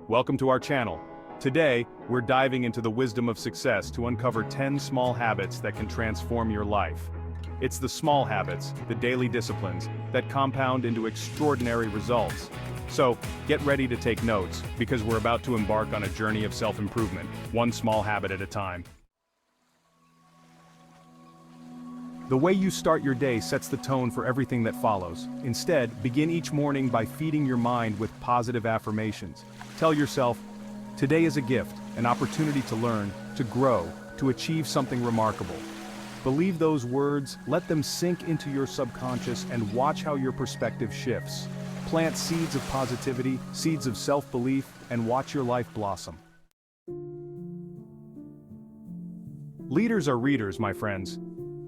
welcome to our channel. Today, we're diving into the wisdom of success to uncover 10 small habits that can transform your life. It's the small habits, the daily disciplines, that compound into extraordinary results. So, get ready to take notes, because we're about to embark on a journey of self-improvement, one small habit at a time. The way you start your day sets the tone for everything that follows. Instead, begin each morning by feeding your mind with positive affirmations. Tell yourself, today is a gift, an opportunity to learn, to grow, to achieve something remarkable. Believe those words, let them sink into your subconscious, and watch how your perspective shifts. Plant seeds of positivity, seeds of self-belief, and watch your life blossom. Leaders are readers, my friends.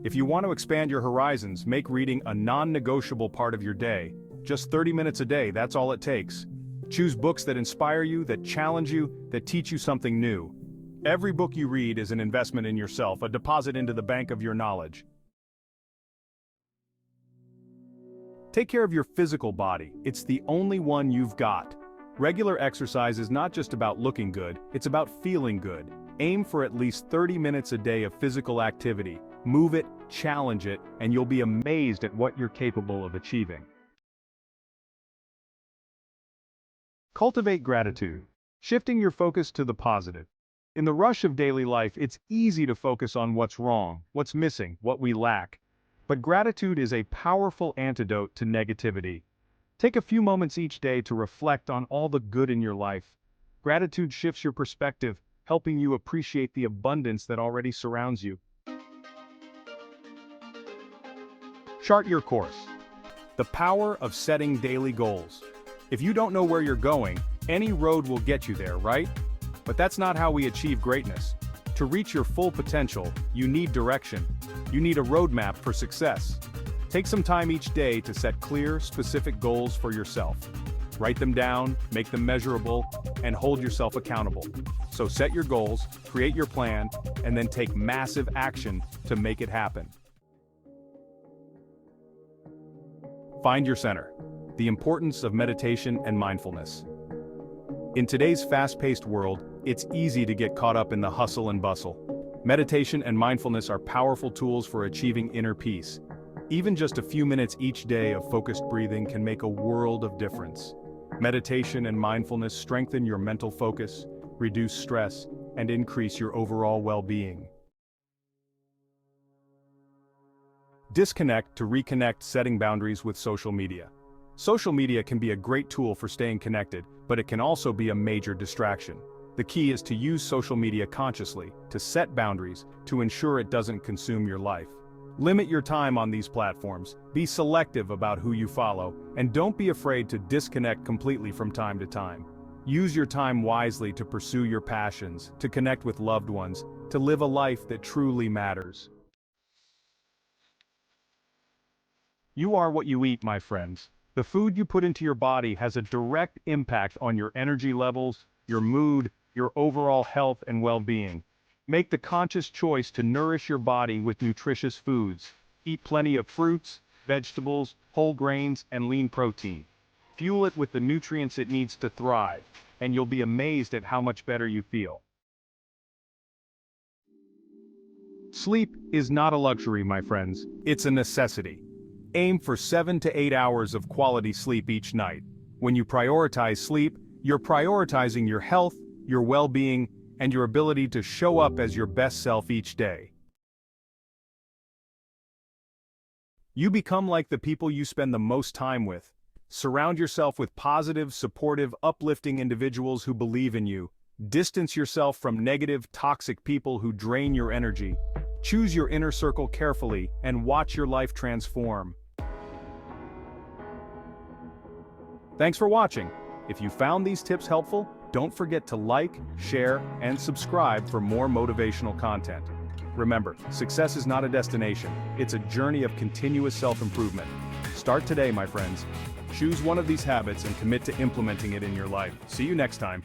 If you want to expand your horizons, make reading a non-negotiable part of your day. Just 30 minutes a day, that's all it takes. Choose books that inspire you, that challenge you, that teach you something new. Every book you read is an investment in yourself, a deposit into the bank of your knowledge. Take care of your physical body. It's the only one you've got. Regular exercise is not just about looking good, it's about feeling good. Aim for at least 30 minutes a day of physical activity. Move it, challenge it, and you'll be amazed at what you're capable of achieving. Cultivate gratitude, shifting your focus to the positive. In the rush of daily life, it's easy to focus on what's wrong, what's missing, what we lack. But gratitude is a powerful antidote to negativity. Take a few moments each day to reflect on all the good in your life. Gratitude shifts your perspective, helping you appreciate the abundance that already surrounds you. Chart your course. The power of setting daily goals. If you don't know where you're going, any road will get you there, right? But that's not how we achieve greatness. To reach your full potential, you need direction. You need a roadmap for success. Take some time each day to set clear, specific goals for yourself. Write them down, make them measurable, and hold yourself accountable. So set your goals, create your plan, and then take massive action to make it happen. Find your center. The importance of meditation and mindfulness. In today's fast-paced world, it's easy to get caught up in the hustle and bustle. Meditation and mindfulness are powerful tools for achieving inner peace. Even just a few minutes each day of focused breathing can make a world of difference. Meditation and mindfulness strengthen your mental focus, reduce stress, and increase your overall well-being. Disconnect to reconnect, setting boundaries with social media. Social media can be a great tool for staying connected, but it can also be a major distraction. The key is to use social media consciously, to set boundaries, to ensure it doesn't consume your life. Limit your time on these platforms, be selective about who you follow, and don't be afraid to disconnect completely from time to time. Use your time wisely to pursue your passions, to connect with loved ones, to live a life that truly matters. You are what you eat, my friends. The food you put into your body has a direct impact on your energy levels, your mood, your overall health and well-being. Make the conscious choice to nourish your body with nutritious foods. Eat plenty of fruits, vegetables, whole grains, and lean protein. Fuel it with the nutrients it needs to thrive, and you'll be amazed at how much better you feel. Sleep is not a luxury, my friends. It's a necessity. Aim for 7 to 8 hours of quality sleep each night. When you prioritize sleep, you're prioritizing your health, your well-being, and your ability to show up as your best self each day. You become like the people you spend the most time with. Surround yourself with positive, supportive, uplifting individuals who believe in you. Distance yourself from negative, toxic people who drain your energy. Choose your inner circle carefully and watch your life transform. Thanks for watching. If you found these tips helpful, don't forget to like, share, and subscribe for more motivational content. Remember, success is not a destination, it's a journey of continuous self-improvement. Start today, my friends. Choose one of these habits and commit to implementing it in your life. See you next time.